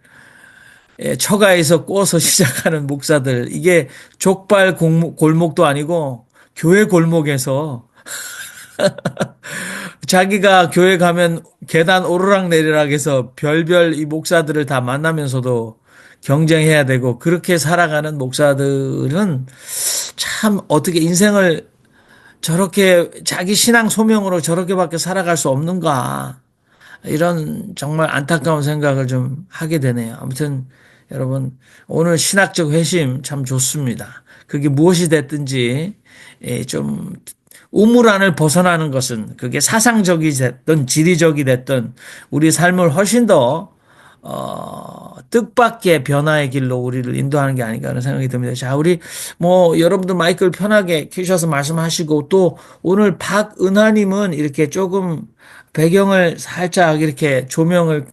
처가에서 꼬서 시작하는 목사들, 이게 족발 골목도 아니고 교회 골목에서 자기가 교회 가면 계단 오르락 내리락 해서 별별 이 목사들을 다 만나면서도 경쟁해야 되고 그렇게 살아가는 목사들은 참 어떻게 인생을 저렇게 자기 신앙 소명으로 저렇게밖에 살아갈 수 없는가. 이런 정말 안타까운 생각을 좀 하게 되네요. 아무튼 여러분 오늘 신학적 회심 참 좋습니다. 그게 무엇이 됐든지 좀 우물 안을 벗어나는 것은 그게 사상적이 됐든 지리적이 됐든 우리 삶을 훨씬 더 뜻밖의 변화의 길로 우리를 인도하는 게 아닌가 하는 생각이 듭니다. 자, 우리 뭐 여러분들 마이크를 편하게 켜셔서 말씀하시고 또 오늘 박은하님은 이렇게 조금 배경을 살짝 이렇게 조명을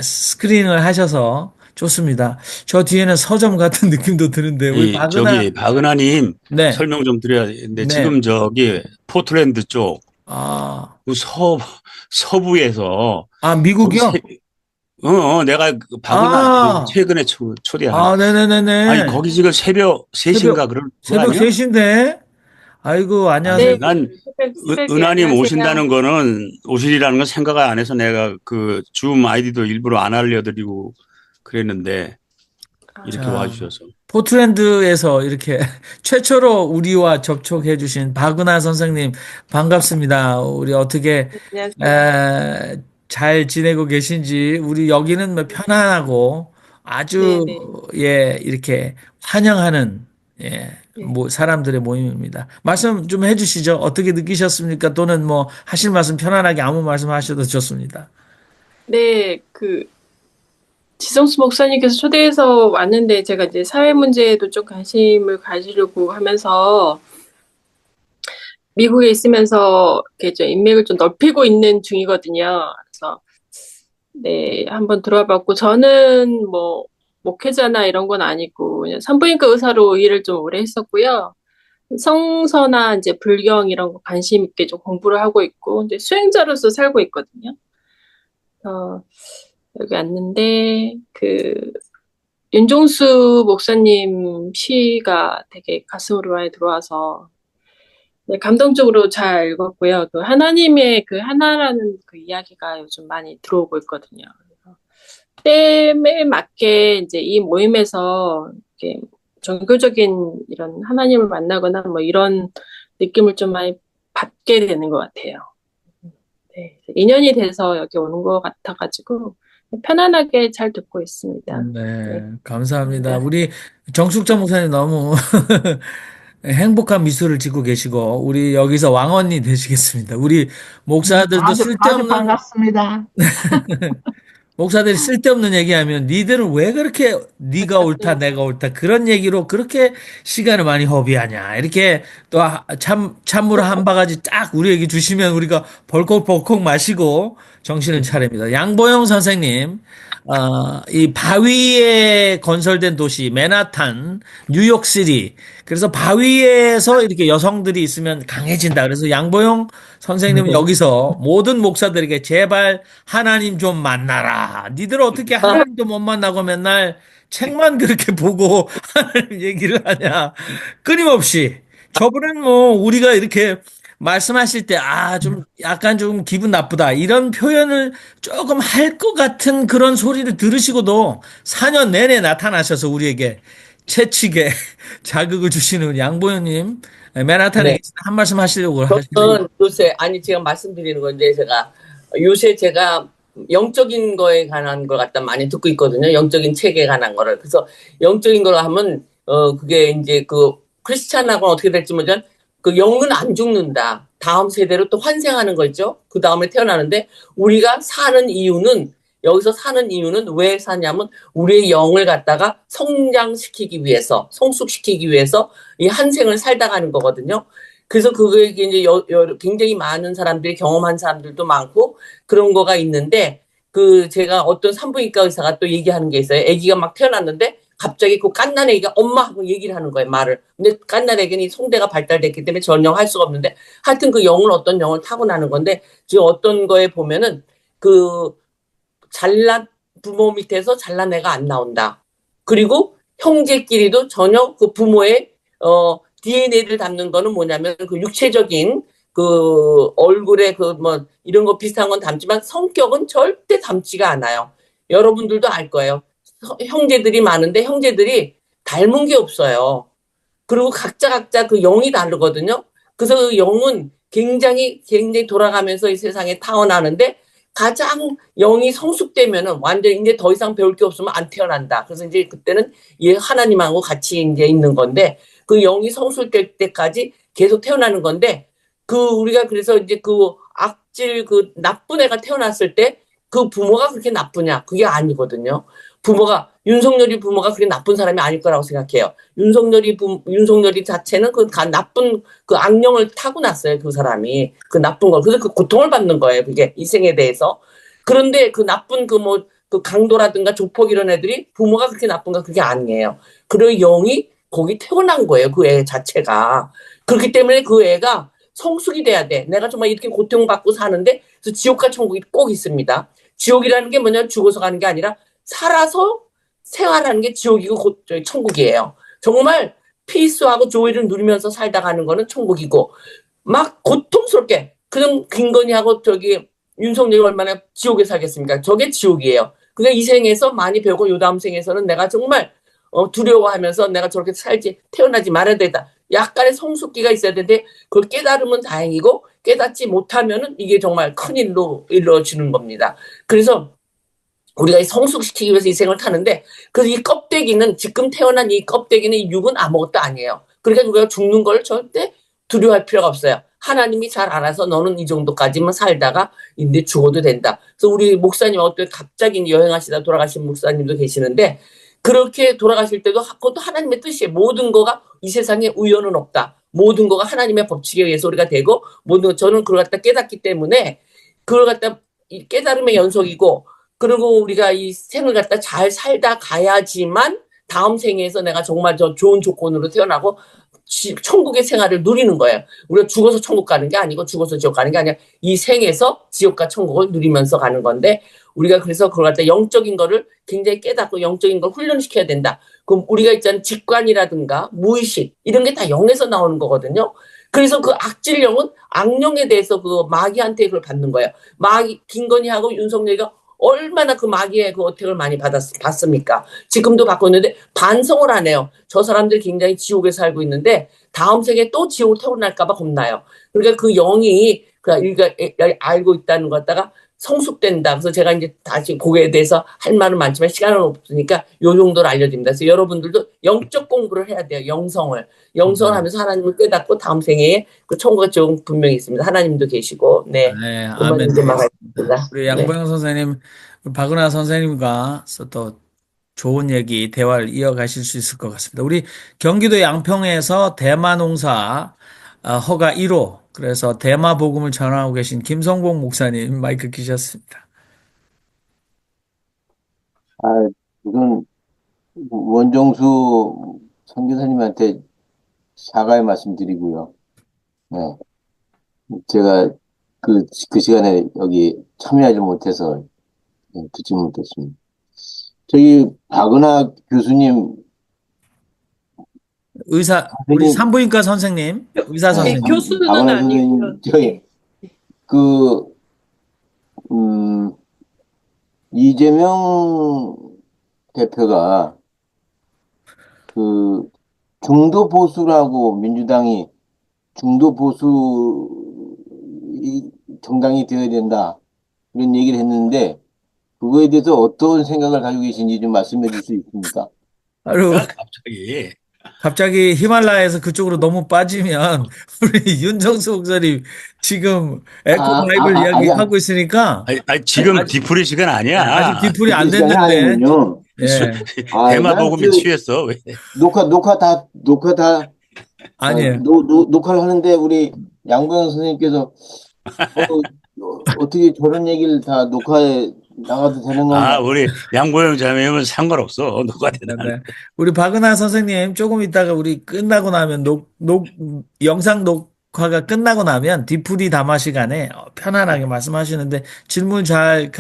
스크린을 하셔서 좋습니다. 저 뒤에는 서점 같은 느낌도 드는데 우리 박은하 저기 박은하님 네, 설명 좀 드려야 되는데 네, 지금 저기 포틀랜드 쪽 그 서부에서 거기 미국이요? 내가 그 박은하 아, 최근에 초대한 네네네네. 아니 거기 지금 새벽 3시인가 그런 거 새벽 아니야? 3시인데 아이고, 아, 안녕하세요. 난 은하님 오신다는 거는 오실이라는 건 생각 안 해서 내가 그 줌 아이디도 일부러 안 알려드리고 그랬는데 이렇게 자, 와주셔서. 포틀랜드에서 이렇게 최초로 우리와 접촉해 주신 박은하 선생님 반갑습니다. 우리 어떻게 안녕하세요. 잘 지내고 계신지 우리 여기는 뭐 편안하고 아주 네네. 예 이렇게 환영하는 예 네. 사람들의 모임입니다. 말씀 좀 해주시죠. 어떻게 느끼셨습니까? 또는 뭐 하실 말씀 편안하게 아무 말씀 하셔도 좋습니다. 네, 지성수 목사님께서 초대해서 왔는데 제가 이제 사회 문제에도 좀 관심을 가지려고 하면서 미국에 있으면서 이렇게 좀 인맥을 좀 넓히고 있는 중이거든요. 그래서 네, 한번 들어와 봤고 저는 뭐 목회자나 이런 건 아니고 그냥 산부인과 의사로 일을 좀 오래 했었고요. 성서나 이제 불경 이런 거 관심 있게 좀 공부를 하고 있고 이제 수행자로서 살고 있거든요. 어, 여기 왔는데 윤종수 목사님 시가 되게 가슴으로 많이 들어와서 네, 감동적으로 잘 읽었고요. 또 하나님의 그 하나라는 그 이야기가 요즘 많이 들어오고 있거든요. 그래서 때에 맞게 이제 이 모임에서 이렇게 종교적인 이런 하나님을 만나거나 뭐 이런 느낌을 좀 많이 받게 되는 것 같아요. 네, 인연이 돼서 여기 오는 것 같아가지고 편안하게 잘 듣고 있습니다. 네, 네, 감사합니다. 감사합니다. 우리 정숙자 목사님 너무 행복한 미소를 짓고 계시고, 우리 여기서 왕언니 되시겠습니다. 우리 목사들도 아주 쓸데없는 반갑습니다. 목사들이 쓸데없는 얘기하면 니들은 왜 그렇게 네가 옳다 내가 옳다 그런 얘기로 그렇게 시간을 많이 허비하냐 이렇게 또 찬물 한 바가지 딱 우리에게 주시면 우리가 벌컥벌컥 마시고 정신을 차립니다. 양보영 선생님 이 바위에 건설된 도시 맨하탄 뉴욕시티 그래서 바위에서 이렇게 여성들이 있으면 강해진다. 그래서 양보영 선생님은 여기서 모든 목사들에게 제발 하나님 좀 만나라. 니들 어떻게 하나님도 못 만나고 맨날 책만 그렇게 보고 하나님 얘기를 하냐. 끊임없이. 저번엔 뭐 우리가 이렇게 말씀하실 때, 좀 약간 좀 기분 나쁘다. 이런 표현을 조금 할 것 같은 그런 소리를 들으시고도 4년 내내 나타나셔서 우리에게 채찍에 자극을 주시는 양보현님, 맨하탄에 네. 계신 한 말씀 하시려고 하시네요. 저는 요새, 아니, 제가 말씀드리는 건데, 요새 제가 영적인 거에 관한 걸 갖다 많이 듣고 있거든요. 영적인 책에 관한 거를. 그래서 영적인 걸 하면, 그게 이제 크리스찬하고는 어떻게 될지 모르지만, 그 영은 안 죽는다. 다음 세대로 또 환생하는 거 있죠? 그 다음에 태어나는데, 우리가 여기서 사는 이유는 왜 사냐면, 우리의 영을 갖다가 성장시키기 위해서, 성숙시키기 위해서 이 한 생을 살다 가는 거거든요. 그래서 그게 이제 굉장히 많은 사람들이 경험한 사람들도 많고 그런 거가 있는데 제가 어떤 산부인과 의사가 또 얘기하는 게 있어요. 아기가 막 태어났는데 갑자기 그 갓난 아기가 엄마 하고 얘기를 하는 거예요, 말을. 근데 갓난 아기는 송대가 발달됐기 때문에 전혀 할 수가 없는데 하여튼 그 영은 어떤 영을 타고나는 건데 지금 어떤 거에 보면은 잘난 부모 밑에서 잘난 애가 안 나온다. 그리고 형제끼리도 전혀 그 부모의 DNA를 담는 거는 뭐냐면 육체적인 얼굴에 이런 거 비슷한 건 담지만 성격은 절대 담지가 않아요. 여러분들도 알 거예요. 형제들이 많은데 형제들이 닮은 게 없어요. 그리고 각자 그 영이 다르거든요. 그래서 그 영은 굉장히 돌아가면서 이 세상에 타원하는데 가장 영이 성숙되면은 완전히 이제 더 이상 배울 게 없으면 안 태어난다. 그래서 이제 그때는 하나님하고 같이 이제 있는 건데 그 영이 성숙될 때까지 계속 태어나는 건데 우리가 그래서 이제 악질 나쁜 애가 태어났을 때 그 부모가 그렇게 나쁘냐? 그게 아니거든요. 윤석열이 부모가 그렇게 나쁜 사람이 아닐 거라고 생각해요. 윤석열이 자체는 나쁜 악령을 타고났어요. 그 사람이. 그 나쁜 걸. 그래서 그 고통을 받는 거예요. 그게 인생에 대해서. 그런데 그 나쁜 강도라든가 조폭 이런 애들이 부모가 그렇게 나쁜가 그게 아니에요. 그리고 영이 거기 태어난 거예요. 그 애 자체가. 그렇기 때문에 그 애가 성숙이 돼야 돼. 내가 정말 이렇게 고통받고 사는데 그래서 지옥과 천국이 꼭 있습니다. 지옥이라는 게 뭐냐면 죽어서 가는 게 아니라 살아서 생활하는 게 지옥이고 천국이에요. 정말 피스하고 조이를 누리면서 살다 가는 거는 천국이고, 막 고통스럽게 그냥 김건희하고 저기 윤석열이 얼마나 지옥에 살겠습니까? 저게 지옥이에요. 그러니까 이 생에서 많이 배우고 요 다음 생에서는 내가 정말 두려워하면서 내가 저렇게 살지 태어나지 말아야 되다. 약간의 성숙기가 있어야 되는데 그걸 깨달으면 다행이고 깨닫지 못하면은 이게 정말 큰 일로 이루어지는 겁니다. 그래서 우리가 성숙시키기 위해서 이 생을 타는데, 그래서 이 껍데기는, 지금 태어난 이 껍데기는, 이 육은 아무것도 아니에요. 그러니까 우리가 죽는 걸 절대 두려워할 필요가 없어요. 하나님이 잘 알아서 너는 이 정도까지만 살다가 이제 죽어도 된다. 그래서 우리 목사님 어떤 갑자기 여행하시다 돌아가신 목사님도 계시는데, 그렇게 돌아가실 때도 그것도 하나님의 뜻이에요. 모든 거가 이 세상에 우연은 없다. 모든 거가 하나님의 법칙에 의해서 우리가 되고, 저는 그걸 갖다 깨닫기 때문에 그걸 갖다 깨달음의 연속이고, 그리고 우리가 이 생을 갖다 잘 살다 가야지만 다음 생에서 내가 정말 저 좋은 조건으로 태어나고 천국의 생활을 누리는 거예요. 우리가 죽어서 천국 가는 게 아니고 죽어서 지옥 가는 게 아니라 이 생에서 지옥과 천국을 누리면서 가는 건데, 우리가 그래서 그걸 갖다 영적인 거를 굉장히 깨닫고 영적인 걸 훈련시켜야 된다. 그럼 우리가 있잖아요. 직관이라든가 무의식 이런 게 다 영에서 나오는 거거든요. 그래서 그 악질 영은 악령에 대해서 그 마귀한테 그걸 받는 거예요. 마귀, 김건희하고 윤석열이가 얼마나 그 마귀의 그 어택을 많이 받습니까? 지금도 받고 있는데 반성을 안 해요. 저 사람들 굉장히 지옥에 살고 있는데 다음 생에 또 지옥을 태어날까봐 겁나요. 그러니까 그 영이 그러니까 알고 있다는 것 갖다가 성숙된다. 그래서 제가 이제 다시 그거에 대해서 할 말은 많지만 시간은 없으니까 요 정도를 알려드립니다. 그래서 여러분들도 영적 공부를 해야 돼요. 영성을 하면서 하나님을 깨닫고 다음 생에 그 천국의 지옥은 분명히 있습니다. 하나님도 계시고. 네. 네, 그만 아멘. 이제 말하겠습니다. 우리 네. 양보영 선생님, 우리 박은하 선생님과 또 좋은 얘기, 대화를 이어가실 수 있을 것 같습니다. 우리 경기도 양평에서 대마농사 허가 1호, 그래서 대마 복음을 전하고 계신 김성봉 목사님 마이크 키셨습니다. 우선 원종수 선교사님한테 사과의 말씀드리고요. 네, 제가 그 시간에 여기 참여하지 못해서 듣지 못했습니다. 저기 박은하 교수님, 의사, 우리 산부인과 선생님, 의사 선생님. 교수는 박은하 아니고요. 선생님, 저기 이재명 대표가 그 중도 보수라고 민주당이 중도 보수 정당이 되어야 된다 이런 얘기를 했는데 그거에 대해서 어떤 생각을 가지고 계신지 좀 말씀해 줄 수 있습니까? 바로 갑자기 히말라야에서 그쪽으로 너무 빠지면 우리 윤정수 목사님 지금 에코 바이블 이야기하고 있으니까 지금 뒤풀이 시간 아니야. 아직 뒤풀이 안 시간이 됐는데. 아니군요. 예. 대마 난 복음에 취했어. 왜? 녹화 다 아니에요. 녹화를 하는데 우리 양보영 선생님께서 어떻게 저런 얘기를 다 녹화에 나가도 되는 건가? 우리 양보영 자매님은 상관없어. 누가 되나. 네. 우리 박은하 선생님 조금 있다가 우리 끝나고 나면 영상 녹화가 끝나고 나면 뒤풀이 담화 시간에 편안하게 말씀하시는데 질문 잘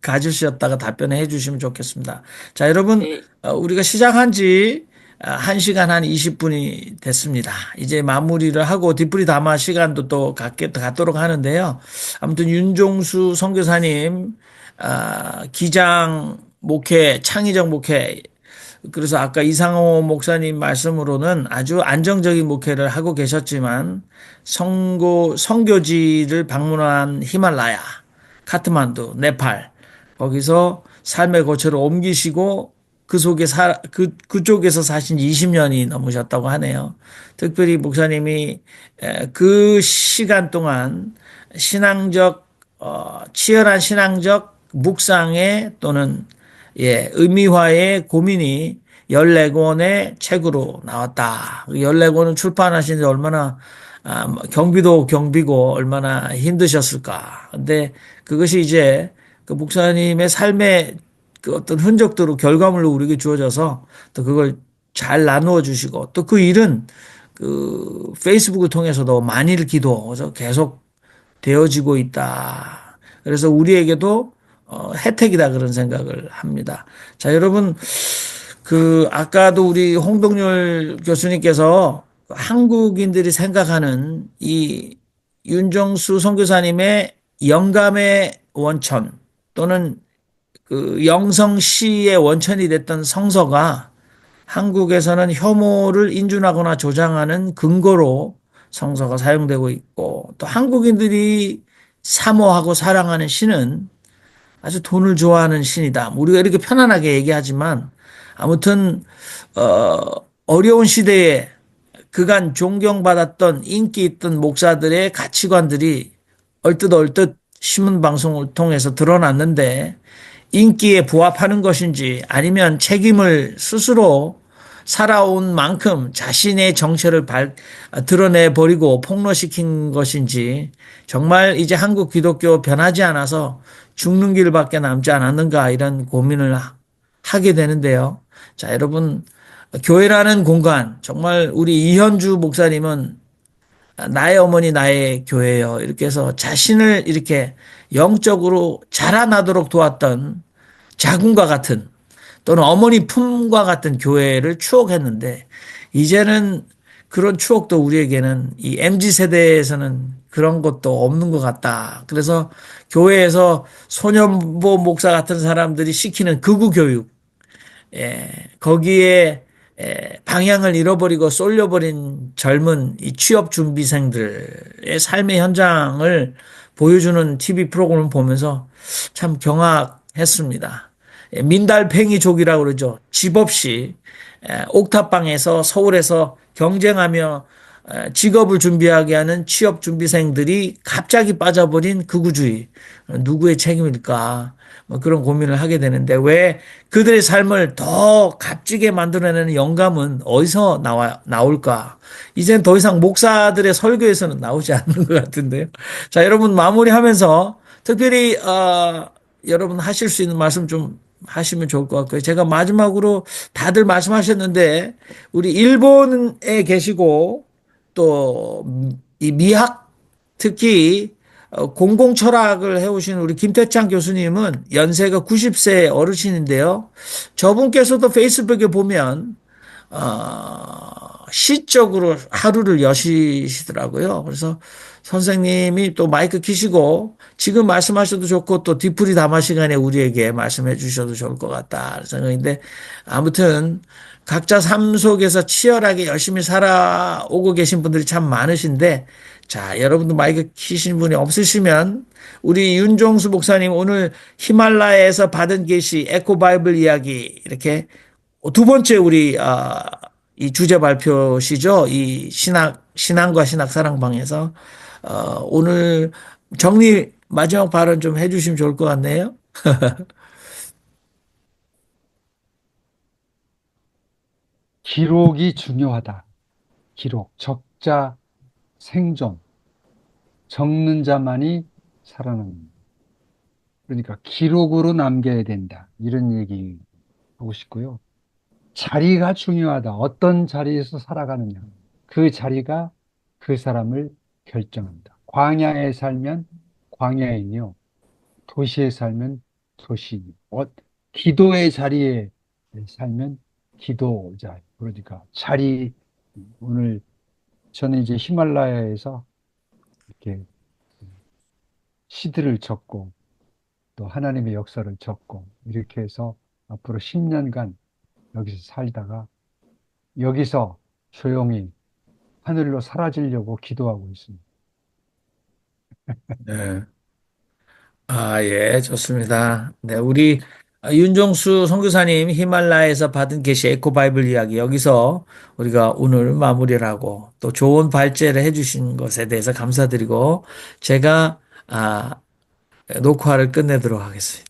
가지셨다가 답변해 주시면 좋겠습니다. 자, 여러분, 우리가 시작한 지 1시간 한 20분이 됐습니다. 이제 마무리를 하고 뒤풀이 담화 시간도 또 갖도록 하는데요. 아무튼 윤종수 선교사님, 기장 목회, 창의적 목회, 그래서 아까 이상호 목사님 말씀으로는 아주 안정적인 목회를 하고 계셨지만 선교지를 방문한 히말라야, 카트만두, 네팔, 거기서 삶의 고초를 옮기시고 그 속에 그쪽에서 사신 20년이 넘으셨다고 하네요. 특별히 목사님이 그 시간 동안 치열한 신앙적 묵상에 또는 의미화의 고민이 14권의 책으로 나왔다. 14권은 출판하시는데 얼마나 경비고 얼마나 힘드셨을까. 근데 그것이 이제 그 목사님의 삶의 그 어떤 흔적들로 결과물로 우리에게 주어져서 또 그걸 잘 나누어 주시고 또 그 일은 그 페이스북을 통해서도 만일 기도해서 계속 되어지고 있다. 그래서 우리에게도 혜택이다 그런 생각을 합니다. 자, 여러분 아까도 우리 홍동열 교수님께서 한국인들이 생각하는 이 윤정수 선교사님의 영감의 원천 또는 영성시의 원천이 됐던 성서가 한국에서는 혐오를 인준하거나 조장하는 근거로 성서가 사용되고 있고 또 한국인들이 사모하고 사랑하는 신은 아주 돈을 좋아하는 신이다. 우리가 이렇게 편안하게 얘기하지만 아무튼 어려운 시대에 그간 존경받았던 인기 있던 목사들의 가치관들이 얼뜻 신문 방송을 통해서 드러났는데 인기에 부합하는 것인지 아니면 책임을 스스로 살아온 만큼 자신의 정체를 드러내 버리고 폭로시킨 것인지 정말 이제 한국 기독교 변하지 않아서 죽는 길밖에 남지 않았는가 이런 고민을 하게 되는데요. 자, 여러분 교회라는 공간 정말 우리 이현주 목사님은 나의 어머니 나의 교회요 이렇게 해서 자신을 이렇게 영적으로 자라나도록 도왔던 자궁과 같은 또는 어머니 품과 같은 교회를 추억했는데 이제는 그런 추억도 우리에게는 이 MZ 세대에서는 그런 것도 없는 것 같다. 그래서 교회에서 소년보 목사 같은 사람들이 시키는 극우 교육, 거기에 방향을 잃어버리고 쏠려버린 젊은 이 취업 준비생들의 삶의 현장을 보여주는 TV 프로그램을 보면서 참 경악했습니다. 민달팽이족이라고 그러죠. 집 없이 옥탑방에서 서울에서 경쟁하며 직업을 준비하게 하는 취업 준비생들이 갑자기 빠져버린 극우주의. 누구의 책임일까? 뭐 그런 고민을 하게 되는데 왜 그들의 삶을 더 값지게 만들어내는 영감은 어디서 나올까? 이젠 더 이상 목사들의 설교에서는 나오지 않는 것 같은데요. 자, 여러분 마무리하면서 특별히 여러분 하실 수 있는 말씀 좀 하시면 좋을 것 같고요. 제가 마지막으로 다들 말씀하셨는데 우리 일본에 계시고 또 이 미학 특히 공공철학을 해오신 우리 김태창 교수님은 연세가 90세 어르신인데요. 저분께서도 페이스북에 보면 시적으로 하루를 여시더라고요. 그래서 선생님이 또 마이크 키시고 지금 말씀하셔도 좋고 또 뒤풀이 담화 시간에 우리에게 말씀해 주셔도 좋을 것 같다 생각인데 아무튼 각자 삶 속에서 치열하게 열심히 살아오고 계신 분들이 참 많으신데 자, 여러분도 마이크 키신 분이 없으시면 우리 윤종수 목사님 오늘 히말라야에서 받은 계시 에코 바이블 이야기 이렇게 두 번째 우리 이 주제 발표시죠. 이 신앙과 신학 사랑방에서 오늘 정리 마지막 발언 좀 해주시면 좋을 것 같네요. 기록이 중요하다. 기록, 적자, 생존, 적는 자만이 살아남는다. 그러니까 기록으로 남겨야 된다. 이런 얘기 하고 싶고요. 자리가 중요하다. 어떤 자리에서 살아가느냐. 그 자리가 그 사람을 결정한다. 광야에 살면 광야인이요. 도시에 살면 도시인. 기도의 자리에 살면 기도자. 그러니까 자리, 오늘 저는 이제 히말라야에서 이렇게 시들을 적고 또 하나님의 역사를 적고 이렇게 해서 앞으로 10년간 여기서 살다가 여기서 조용히 하늘로 사라지려고 기도하고 있습니다. 네. 예, 좋습니다. 네, 우리 윤종수 선교사님 히말라야에서 받은 계시 에코 바이블 이야기 여기서 우리가 오늘 마무리를 하고 또 좋은 발제를 해주신 것에 대해서 감사드리고 제가 녹화를 끝내도록 하겠습니다.